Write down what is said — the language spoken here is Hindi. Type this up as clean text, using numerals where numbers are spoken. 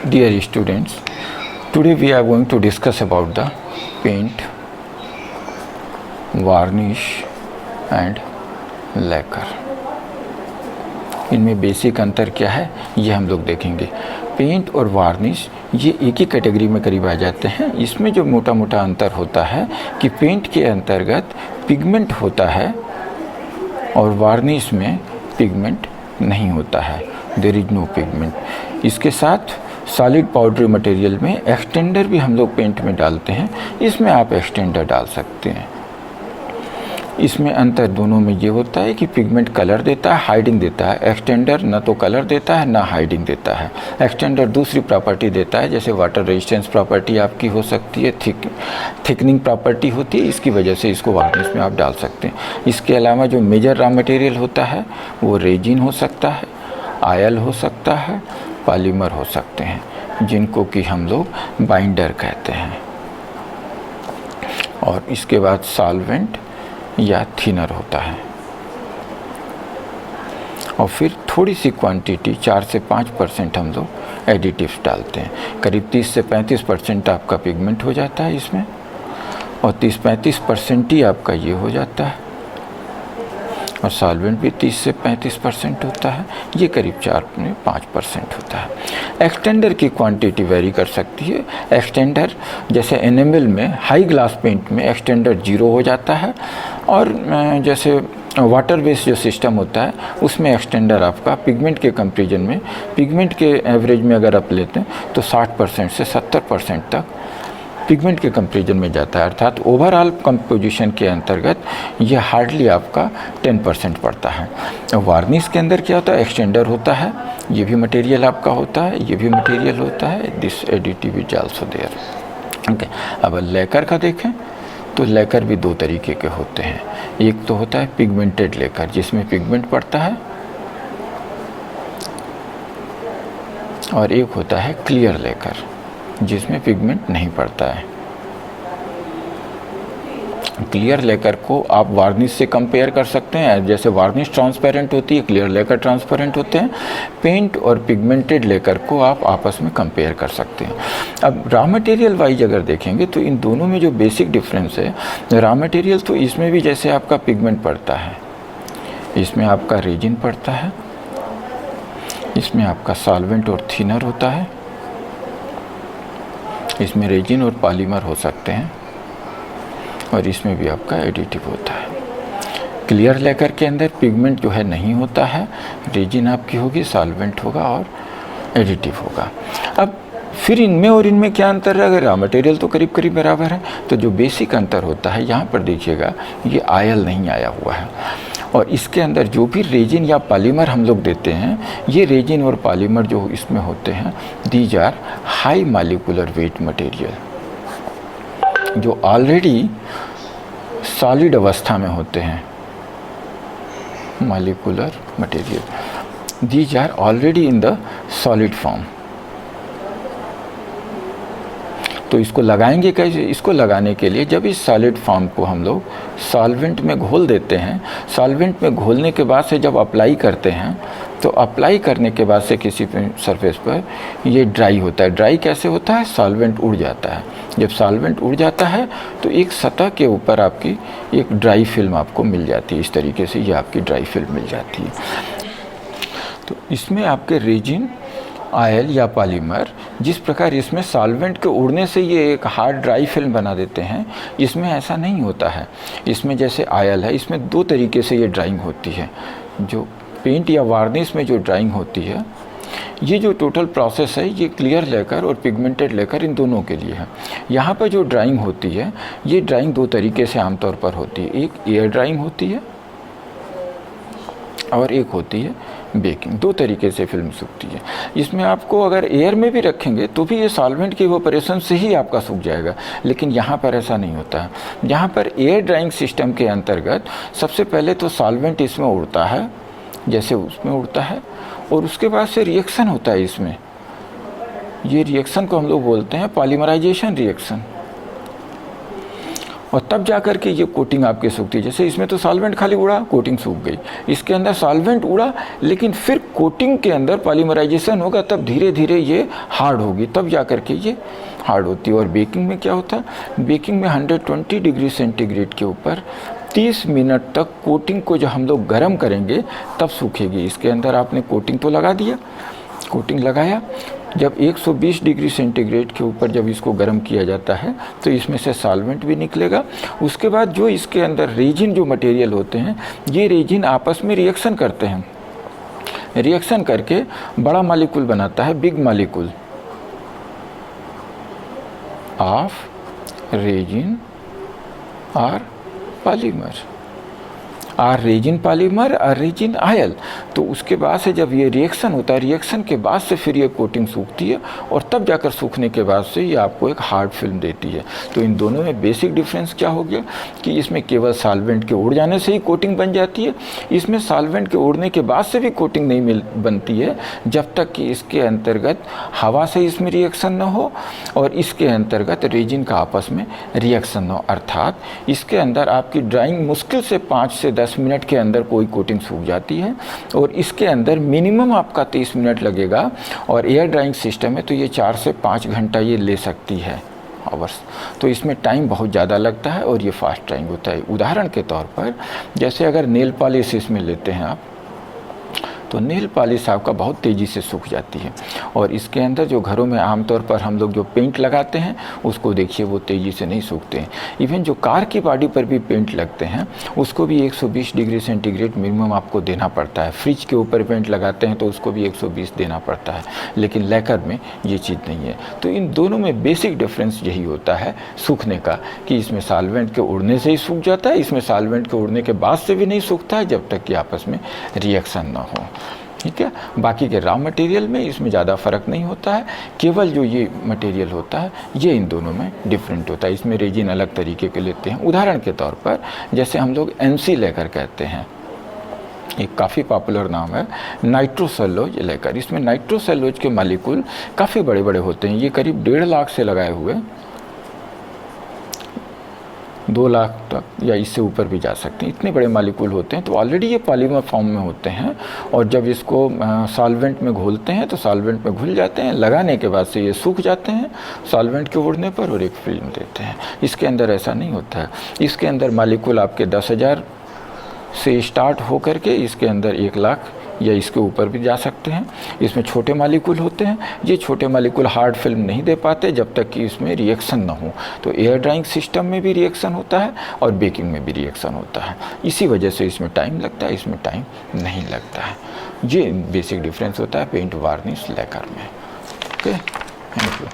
Dear students, today we are going to discuss about the paint, varnish and lacquer. इनमें बेसिक अंतर क्या है ये हम लोग देखेंगे. पेंट और वार्निश ये एक ही कैटेगरी में करीब आ जाते हैं. इसमें जो मोटा मोटा अंतर होता है कि पेंट के अंतर्गत पिगमेंट होता है और वार्निश में पिगमेंट नहीं होता है. There is no pigment. इसके साथ सॉलिड पाउडर मटेरियल में एक्सटेंडर भी हम लोग पेंट में डालते हैं. इसमें आप एक्सटेंडर डाल सकते हैं. इसमें अंतर दोनों में ये होता है कि पिगमेंट कलर देता है, हाइडिंग देता है. एक्सटेंडर न तो कलर देता है ना हाइडिंग देता है. एक्सटेंडर दूसरी प्रॉपर्टी देता है, जैसे वाटर रेजिस्टेंस प्रॉपर्टी आपकी हो सकती है, थिकनिंग प्रॉपर्टी होती है. इसकी वजह से इसको वार्निश में आप डाल सकते हैं. इसके अलावा जो मेजर रॉ मटेरियल होता है वो रेजिन हो सकता है, आयल हो सकता है, पॉलीमर हो सकते हैं, जिनको कि हम लोग बाइंडर कहते हैं. और इसके बाद सॉल्वेंट या थिनर होता है. और फिर थोड़ी सी क्वांटिटी 4 से 5% हम लोग एडिटिव्स डालते हैं. करीब 30 से 35% आपका पिगमेंट हो जाता है इसमें, और 30-35% ही आपका ये हो जाता है. और सॉल्वेंट भी 30 से 35% होता है. ये करीब 4-5% होता है. एक्सटेंडर की क्वांटिटी वेरी कर सकती है. एक्सटेंडर जैसे एनेमल में हाई ग्लास पेंट में एक्सटेंडर 0 हो जाता है, और जैसे वाटर बेस्ड जो सिस्टम होता है उसमें एक्सटेंडर आपका पिगमेंट के कंपेरिजन में, पिगमेंट के एवरेज में अगर आप लेते हैं तो 60% से 70% तक पिगमेंट के कंपेरिजन में जाता है. अर्थात ओवरऑल कंपोजिशन के अंतर्गत ये हार्डली आपका 10% पड़ता है. वार्निश के अंदर क्या होता है, एक्सटेंडर होता है, ये भी मटेरियल आपका होता है, ये भी मटेरियल होता है. This additive is also there. Okay. अब लेकर का देखें तो लेकर भी दो तरीके के होते हैं. एक तो होता है पिगमेंटेड लेकर, जिसमें पिगमेंट पड़ता है, और एक होता है क्लियर लेकर, जिसमें पिगमेंट नहीं पड़ता है. क्लियर लेकर को आप वार्निश से कंपेयर कर सकते हैं. जैसे वार्निश ट्रांसपेरेंट होती है, क्लियर लेकर ट्रांसपेरेंट होते हैं. पेंट और पिगमेंटेड लेकर को आप आपस में कंपेयर कर सकते हैं. अब रॉ मटेरियल वाइज अगर देखेंगे तो इन दोनों में जो बेसिक डिफरेंस है, रॉ मटेरियल तो इसमें भी जैसे आपका पिगमेंट पड़ता है, इसमें आपका रेजिन पड़ता है, इसमें आपका सॉल्वेंट और थिनर होता है, इसमें रेजिन और पॉलीमर हो सकते हैं, और इसमें भी आपका एडिटिव होता है. क्लियर लेकर के अंदर पिगमेंट जो है नहीं होता है, रेजिन आपकी होगी, सॉल्वेंट होगा और एडिटिव होगा. अब फिर इनमें और इनमें क्या अंतर है? अगर रॉ मटेरियल तो करीब करीब बराबर है, तो जो बेसिक अंतर होता है यहाँ पर देखिएगा, ये आयल नहीं आया हुआ है. और इसके अंदर जो भी रेजिन या पॉलीमर हम लोग देते हैं, ये रेजिन और पॉलीमर जो इसमें होते हैं, these are high molecular weight material, जो ऑलरेडी सॉलिड अवस्था में होते हैं. Molecular material, these are already in the solid form. तो इसको लगाएंगे कैसे? इसको लगाने के लिए जब इस सॉलिड फॉर्म को हम लोग सॉल्वेंट में घोल देते हैं, सॉल्वेंट में घोलने के बाद से जब अप्लाई करते हैं, तो अप्लाई करने के बाद से किसी सरफेस पर ये ड्राई होता है. ड्राई कैसे होता है? सॉल्वेंट उड़ जाता है. जब सॉल्वेंट उड़ जाता है तो एक सतह के ऊपर आपकी एक ड्राई फिल्म आपको मिल जाती है. इस तरीके से ये आपकी ड्राई फिल्म मिल जाती है. तो इसमें आपके रेजिन, आयल या पॉलीमर, जिस प्रकार इसमें सॉल्वेंट के उड़ने से ये एक हार्ड ड्राई फिल्म बना देते हैं, इसमें ऐसा नहीं होता है. इसमें जैसे आयल है, इसमें दो तरीके से ये ड्राइंग होती है. जो पेंट या वार्निश में जो ड्राइंग होती है, ये जो टोटल प्रोसेस है, ये क्लियर लेकर और पिगमेंटेड लेकर इन दोनों के लिए है. यहाँ पर जो ड्राइंग होती है, ये ड्राइंग दो तरीके से आमतौर पर होती है. एक एयर ड्राइंग होती है और एक होती है बेकिंग. दो तरीके से फिल्म सूखती है. इसमें आपको अगर एयर में भी रखेंगे तो भी ये सॉल्वेंट की इवैपोरेशन से ही आपका सूख जाएगा, लेकिन यहाँ पर ऐसा नहीं होता है. यहाँ पर एयर ड्राइंग सिस्टम के अंतर्गत सबसे पहले तो सॉल्वेंट इसमें उड़ता है, जैसे उसमें उड़ता है, और उसके बाद से रिएक्शन होता है इसमें. ये रिएक्शन को हम लोग बोलते हैं पॉलीमराइजेशन रिएक्शन. और तब जा कर के ये कोटिंग आपकी सूखती है। जैसे इसमें तो सॉल्वेंट खाली उड़ा, कोटिंग सूख गई, इसके अंदर सॉल्वेंट उड़ा लेकिन फिर कोटिंग के अंदर पॉलीमराइजेशन होगा, तब धीरे धीरे ये हार्ड होगी, तब जा कर के ये हार्ड होती है। और बेकिंग में क्या होता है, बेकिंग में 120 डिग्री सेंटीग्रेड के ऊपर 30 मिनट तक कोटिंग को जब हम लोग गर्म करेंगे तब सूखेगी। इसके अंदर आपने कोटिंग तो लगा दिया, कोटिंग लगाया, जब 120 डिग्री सेंटीग्रेड के ऊपर जब इसको गर्म किया जाता है तो इसमें से सॉल्वेंट भी निकलेगा। उसके बाद जो इसके अंदर रेजिन जो मटेरियल होते हैं, ये रेजिन आपस में रिएक्शन करते हैं, रिएक्शन करके बड़ा मॉलिक्यूल बनाता है, बिग मॉलिक्यूल ऑफ रेजिन और पॉलीमर, आर रेजिन पॉलीमर और रेजिन आयल। तो उसके बाद से जब ये रिएक्शन होता है, रिएक्शन के बाद से फिर ये कोटिंग सूखती है और तब जाकर सूखने के बाद से ये आपको एक हार्ड फिल्म देती है। तो इन दोनों में बेसिक डिफरेंस क्या हो गया कि इसमें केवल सॉल्वेंट के उड़ जाने से ही कोटिंग बन जाती है, इसमें सॉल्वेंट के उड़ने के बाद से भी कोटिंग नहीं बनती है जब तक कि इसके अंतर्गत हवा से इसमें रिएक्शन न हो और इसके अंतर्गत रेजिन का आपस में रिएक्शन न हो। अर्थात इसके अंदर आपकी ड्राइंग मुश्किल से 5 से 10 मिनट के अंदर कोई कोटिंग सूख जाती है और इसके अंदर मिनिमम आपका 30 मिनट लगेगा। और एयर ड्राइंग सिस्टम है तो ये 4 से 5 घंटा ये ले सकती है आवर्स। तो इसमें टाइम बहुत ज़्यादा लगता है और ये फास्ट ड्राइंग होता है। उदाहरण के तौर पर जैसे अगर नेल पॉलिश इसमें लेते हैं आप, तो नेल पॉलिश आपका बहुत तेज़ी से सूख जाती है। और इसके अंदर जो घरों में आमतौर पर हम लोग जो पेंट लगाते हैं उसको देखिए वो तेज़ी से नहीं सूखते हैं। इवन जो कार की बॉडी पर भी पेंट लगते हैं उसको भी 120 डिग्री सेंटीग्रेड मिनिमम आपको देना पड़ता है। फ्रिज के ऊपर पेंट लगाते हैं तो उसको भी 120 देना पड़ता है, लेकिन लैकर में ये चीज़ नहीं है। तो इन दोनों में बेसिक डिफरेंस यही होता है सूखने का कि इसमें सॉल्वेंट के उड़ने से ही सूख जाता है, इसमें सॉल्वेंट के उड़ने के बाद से भी नहीं सूखता है जब तक कि आपस में रिएक्शन ना हो। ठीक है, बाकी के रॉ मटेरियल में इसमें ज़्यादा फ़र्क नहीं होता है, केवल जो ये मटेरियल होता है ये इन दोनों में डिफरेंट होता है। इसमें रेजिन अलग तरीके के लेते हैं। उदाहरण के तौर पर जैसे हम लोग MC लेकर कहते हैं, एक काफ़ी पॉपुलर नाम है नाइट्रोसेलुलोज लेकर। इसमें नाइट्रोसेलुलोज के मॉलिक्यूल काफ़ी बड़े बड़े होते हैं, ये करीब 1.5 लाख से लगाए हुए 2 लाख तक या इससे ऊपर भी जा सकते हैं, इतने बड़े मॉलिक्यूल होते हैं। तो ऑलरेडी ये पॉलीमर फॉर्म में होते हैं और जब इसको सॉल्वेंट में घोलते हैं तो सॉल्वेंट में घुल जाते हैं, लगाने के बाद से ये सूख जाते हैं सॉल्वेंट के उड़ने पर और एक फिल्म देते हैं। इसके अंदर ऐसा नहीं होता है, इसके अंदर मॉलिक्यूल आपके 10,000 से स्टार्ट हो करके इसके अंदर 1 लाख या इसके ऊपर भी जा सकते हैं। इसमें छोटे मॉलिक्यूल होते हैं, ये छोटे मॉलिक्यूल हार्ड फिल्म नहीं दे पाते जब तक कि इसमें रिएक्शन ना हो। तो एयर ड्राइंग सिस्टम में भी रिएक्शन होता है और बेकिंग में भी रिएक्शन होता है, इसी वजह से इसमें टाइम लगता है, इसमें टाइम नहीं लगता है। ये बेसिक डिफरेंस होता है पेंट वार्निश लैकर में। Okay, thank you.